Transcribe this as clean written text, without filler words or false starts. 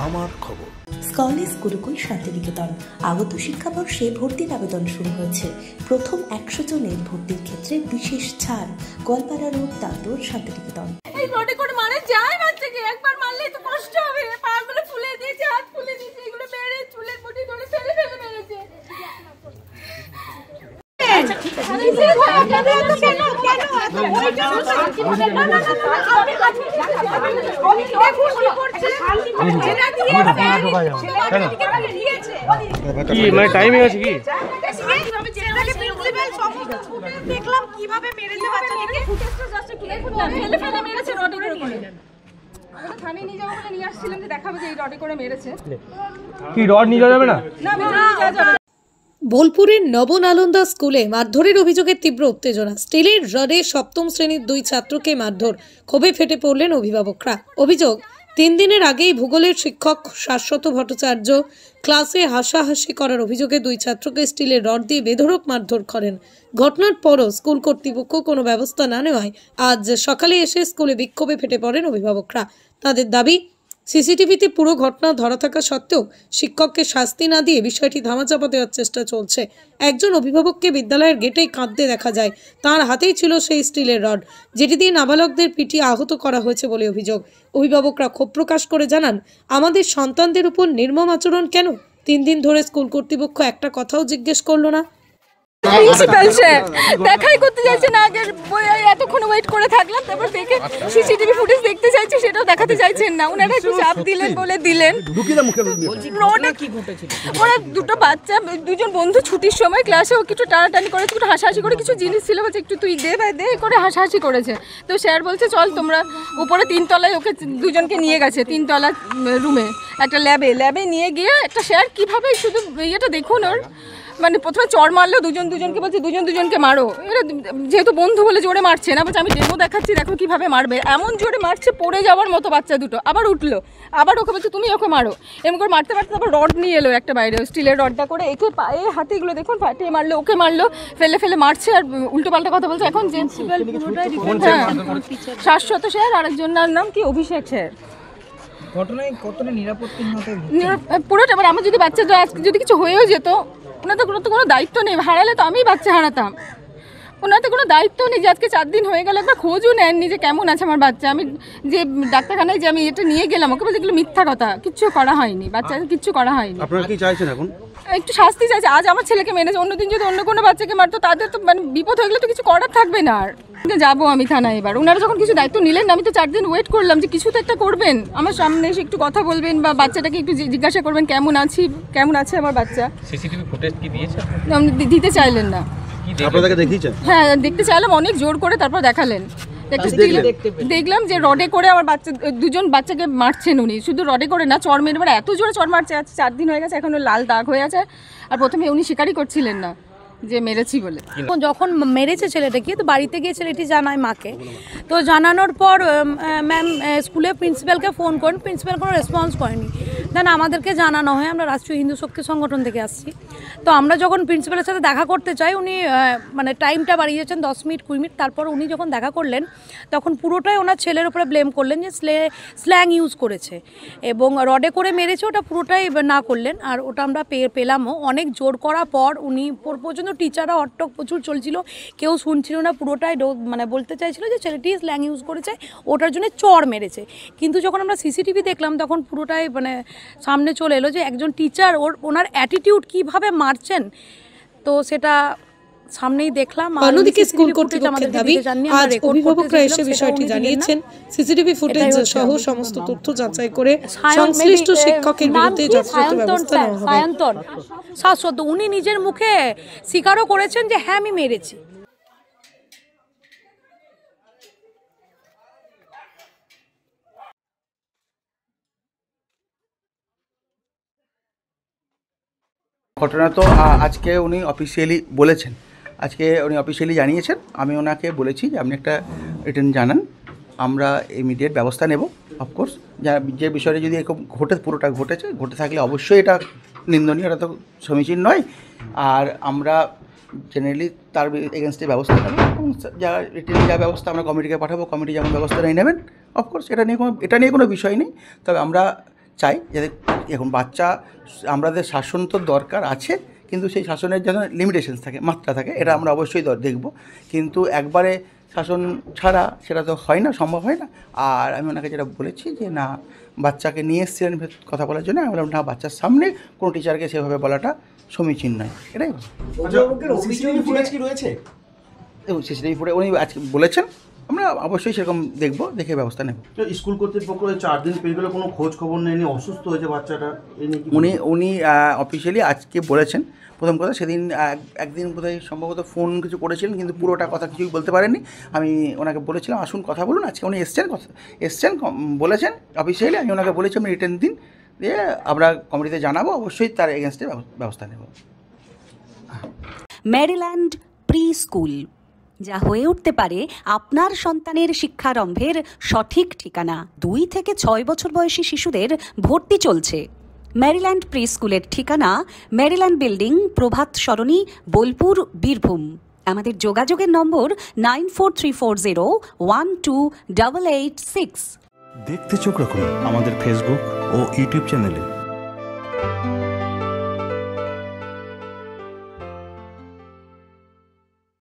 আমার খবর। স্কলেজ গুরুকুল শান্তিনিকেতন আগত শিক্ষাবর্ষে ভর্তির আবেদন শুরু হয়েছে। প্রথম 100 জনের ভর্তির ক্ষেত্রে বিশেষ ছাড়। গোয়ালপাড়া রোড, দাঁতর, শান্তিনিকেতন। এই রোডে করে মারা যায় বাচ্চাকে, একবার মারলেই তো কষ্ট হবে। পাগুলো ফুলে দিয়েছে, হাত ফুলে দিয়েছে, এগুলো মেরে চুলের মুঠি ধরে ফেলে ফেলে মেরেছে। দেখলাম কিভাবে মেরেছে বাচ্চাটাকে, ফেলে ফেলে মেরেছে রডে করে। থানায় নিয়ে যাবো বলে নিয়ে আসছিলাম যে দেখাবো যে এই রডে করে মেরেছে। কি রড নিয়ে যাওয়া যাবে না? না নিয়ে যাবে। বোলপুরের নবনালন্দা স্কুলে মারধরের অভিযোগে তীব্র উত্তেজনা। স্টিলের রডে সপ্তম শ্রেণীর 2 ছাত্রকে মারধর, ক্ষোভে ফেটে পড়লেন অভিভাবকরা। অভিযোগ, 3 দিনের আগেই ভূগোলের শিক্ষক শাশ্বত ভট্টাচার্য ক্লাসে হাসাহাসি করার অভিযোগে 2 ছাত্রকে স্টিলের রড দিয়ে বেধড়ক মারধর করেন। ঘটনার পরও স্কুল কর্তৃপক্ষ কোনো ব্যবস্থা না নেওয়ায় আজ সকালে এসে স্কুলে বিক্ষোভে ফেটে পড়েন অভিভাবকরা। তাদের দাবি, সিসিটিভিতে পুরো ঘটনা ধরা থাকা সত্ত্বেও শিক্ষককে শাস্তি না দিয়ে বিষয়টি ধামাচাপা দেওয়ার চেষ্টা চলছে। একজন অভিভাবককে বিদ্যালয়ের গেটেই কাঁদতে দেখা যায়। তার হাতেই ছিল সেই স্টিলের রড, যেটি দিয়ে নাবালকদের পিটিয়ে আহত করা হয়েছে বলে অভিযোগ। অভিভাবকরা ক্ষোভ প্রকাশ করে জানান, আমাদের সন্তানদের উপর নির্মম আচরণ কেন? 3 দিন ধরে স্কুল কর্তৃপক্ষ একটা কথাও জিজ্ঞেস করলো না। প্রিন্সিপাল স্যার দেখাই করতে চাইছে না, আগের এতক্ষণ ওয়েট করে থাকলাম, তারপর দেখে সিসিটিভি ফুটেজ দেখতে চাইছে, সেটাও দেখাতে চাইছেন না। ওনারা একটু চাপ দিলেন বলে দিলেন। রোডে কি ঘটেছিল? ওরা 2টো বাচ্চা, 2জন বন্ধু ছুটির সময় ক্লাসে ও কিছু টানাটানি করেছে, একটু হাসাহাসি করে কিছু জিনিস ছিল, বলছে একটু তুই দে ভাই দে করে হাসাহাসি করেছে। তো স্যার বলছে চল তোমরা উপরে 3 তলায়, ওকে 2জনকে নিয়ে গেছে 3 তলা রুমে, একটা ল্যাবে নিয়ে গিয়ে একটা স্যার কীভাবে শুধু ইয়েটা দেখুন, ওর মানে প্রথমে চড় মারলো, দুজনকে বলছে দুজনকে মারো। এরা যেহেতু বন্ধু বলে জোরে মারছে না, বলছে আমি ডেমো দেখাচ্ছি দেখো কিভাবে মারবে। এমন জোরে মারছে পড়ে যাওয়ার মতো বাচ্চা দুটো, আবার উঠলো, আবার ওকে বলছে তুমি ওকে মারো। এমন করে মারতে মারতে তারপর রড নিয়ে এলো একটা বাইরে, স্টিলের রডটা করে একে পায়ে হাতেগুলো দেখুন ফাটিয়ে মারলো, ওকে মারলো, ফেলে মারছে আর উল্টো পাল্টা কথা বলছে। এখন শাশ্বত স্যার, আরেকজনের নাম কি অভিষেক স্যার। ঘটনায় কতটা নিরাপত্তাহীনতা পুরোটা। এবার আমার যদি বাচ্চা যদি কিছু হয়েও যেত, ওনার তো কোনো দায়িত্ব নেই, হারালে তো আমিই বাচ্চা হারাতাম। ওনার তো কোনো দায়িত্ব নেই যে আজকে 4 দিন হয়ে গেল একবার খোঁজও নেননি যে কেমন আছে আমার বাচ্চা। আমি যে ডাক্তারখানায় যে আমি এটা নিয়ে গেলাম, ওকে বলছে এগুলো মিথ্যা কথা, কিচ্ছু করা হয়নি, বাচ্চাকে কিচ্ছু করা হয়নি। আপনারা কি চাইছেন এখন? একটু শাস্তি চাইছে। আজ আমার ছেলেকে মেরেছে, অন্যদিন যদি অন্য কোনো বাচ্চাকে মারতো তাদের তো মানে বিপদ হয়ে গেলে তো কিছু করার থাকবে না। আর যাবো আমি থানায় এবার। ওনারা যখন কিছু দায়িত্ব নিলেন না, আমি তো 4 দিন ওয়েট করলাম যে কিছু তো একটা করবেন, আমার সামনে এসে একটু কথা বলবেন বা বাচ্চাটাকে একটু জিজ্ঞাসা করবেন কেমন আছে আমার বাচ্চা। সিসিটিভি ফুটেজ কি দিয়েছে? দিতে চাইলেন না। আপনাদেরকে দেখিয়েছেন? হ্যাঁ দেখতে চাইলাম, অনেক জোর করে, তারপর দেখালেন। দেখলাম যে রডে করে আমার বাচ্চা 2জন বাচ্চাকে মারছেন উনি, শুধু রডে করে না, চড় মেরে এত জোরে চড় মারছে। 4 দিন হয়ে গেছে, এখনো লাল দাগ হয়ে আছে। আর প্রথমে উনি স্বীকারই করছিলেন না যে মেরেছি বলে। যখন মেরেছে ছেলেটাকে, তো বাড়িতে গিয়ে ছেলেটি জানায় মাকে। তো জানানোর পর ম্যাম স্কুলে প্রিন্সিপালকে ফোন করেন, প্রিন্সিপাল কোনো রেসপন্স করেনি। দেন আমাদেরকে জানানো হয়, আমরা রাষ্ট্রীয় হিন্দু শক্তি সংগঠন থেকে আসছি। তো আমরা যখন প্রিন্সিপালের সাথে দেখা করতে চাই, উনি মানে টাইমটা বাড়িয়েছেন 10 মিনিট 20 মিনিট। তারপর উনি যখন দেখা করলেন, তখন পুরোটাই ওনার ছেলের উপরে ব্লেম করলেন যে স্ল্যাং ইউজ করেছে এবং রডে করে মেরেছে, ওটা পুরোটাই না করলেন। আর ওটা আমরা পেলামও। অনেক জোর করার পর উনি পর্যন্ত টিচাররা হটটক প্রচুর চলছিল, কেউ শুনছিল না। পুরোটাই মানে বলতে চাইছিল যে ছেলেটি স্ল্যাং ইউজ করেছে, ওটার জন্য চড় মেরেছে। কিন্তু যখন আমরা সিসিটিভি দেখলাম, তখন পুরোটাই মানে সামনে চলে এলো যে একজন টিচার ওনার অ্যাটিটিউড কীভাবে মারছেন, তো সেটা সামনেই দেখলাম। অন্যদিকে স্কুল কর্তৃপক্ষের দাবি, আজ অভিভাবকরা এসে বিষয়টি জানিয়েছেন। সিসিটিভি ফুটেজ সহ সমস্ত তথ্য যাচাই করে সংশ্লিষ্ট শিক্ষকের বিরুদ্ধে যথাযথ ব্যবস্থা নেওয়া হবে। সায়ন্তন শাশ্বত উনি নিজের মুখে স্বীকারও করেছেন যে হ্যাঁ আমি মেরেছি। ঘটনা তো আজকে উনি অফিসিয়ালি বলেছেন, জানিয়েছেন। আমি ওনাকে বলেছি যে আপনি একটা রিটেন জানান, আমরা ইমিডিয়েট ব্যবস্থা নেব। অফকোর্স যে বিষয়টা যদি এরকম পুরোটা ঘটে থাকলে অবশ্যই এটা নিন্দনীয়, এটা তো সমীচীন নয়। আর আমরা জেনারেলি তার এগেনস্টে ব্যবস্থা নেব এবং যা ব্যবস্থা আমরা কমিটিকে পাঠাবো, কমিটি যেমন ব্যবস্থা নিয়ে নেবেন। অফকোর্স এটা নিয়ে কোনো বিষয় নেই। তবে আমরা চাই যাতে এখন বাচ্চা আমাদের শাসন তো দরকার আছে, কিন্তু সেই শাসনের যেন লিমিটেশনস থাকে, মাত্রা থাকে, এটা আমরা অবশ্যই দেখব। কিন্তু একবারে শাসন ছাড়া সেটা তো হয় না, সম্ভব হয় না। আর আমি ওনাকে যেটা বলেছি যে না, বাচ্চাকে নিয়ে এসেছিলেন কথা বলার জন্য, আমি বললাম না, বাচ্চার সামনে কোনো টিচারকে সেভাবে বলাটা সমীচীন নয়, এটাই। সিসিটিভি ফুটেজ কি রয়েছে? দেখুন, সিসিটিভি ফুটেজ উনি আজকে বলেছেন, আমরা অবশ্যই সেরকম দেখব, দেখে ব্যবস্থা নেব। স্কুল কর্তৃপক্ষ 4 দিন পেরিয়ে গেলে কোনো খোঁজ খবর নেয়নি, অসুস্থ হয়েছে বাচ্চাটা, উনি অফিসিয়ালি আজকে বলেছেন। প্রথম কথা, সেদিন একদিন বোধহয় সম্ভবত ফোন কিছু করেছিলেন, কিন্তু পুরোটা কথা কিছুই বলতে পারেননি। আমি ওনাকে বলেছিলাম আসুন কথা বলুন, আজকে উনি এসছেন বলেছেন অফিসিয়ালি। আমি ওনাকে বলেছি আমি রিটার্ন দিন দিয়ে আমরা কমিটিতে জানাবো, অবশ্যই তার এগেনস্টে ব্যবস্থা নেব। মেরিল্যান্ড প্রি স্কুল, যা হয়ে উঠতে পারে আপনার সন্তানের শিক্ষারম্ভের সঠিক ঠিকানা। 2 থেকে 6 বছর বয়সী শিশুদের ভর্তি চলছে। মেরিল্যান্ড প্রি স্কুলের ঠিকানা মেরিল্যান্ড বিল্ডিং, প্রভাত সরণি, বোলপুর, বীরভূম। আমাদের যোগাযোগের নম্বর 9434012886। দেখতে চোখ রাখুন আমাদের ফেসবুক ও ইউটিউব চ্যানেলে।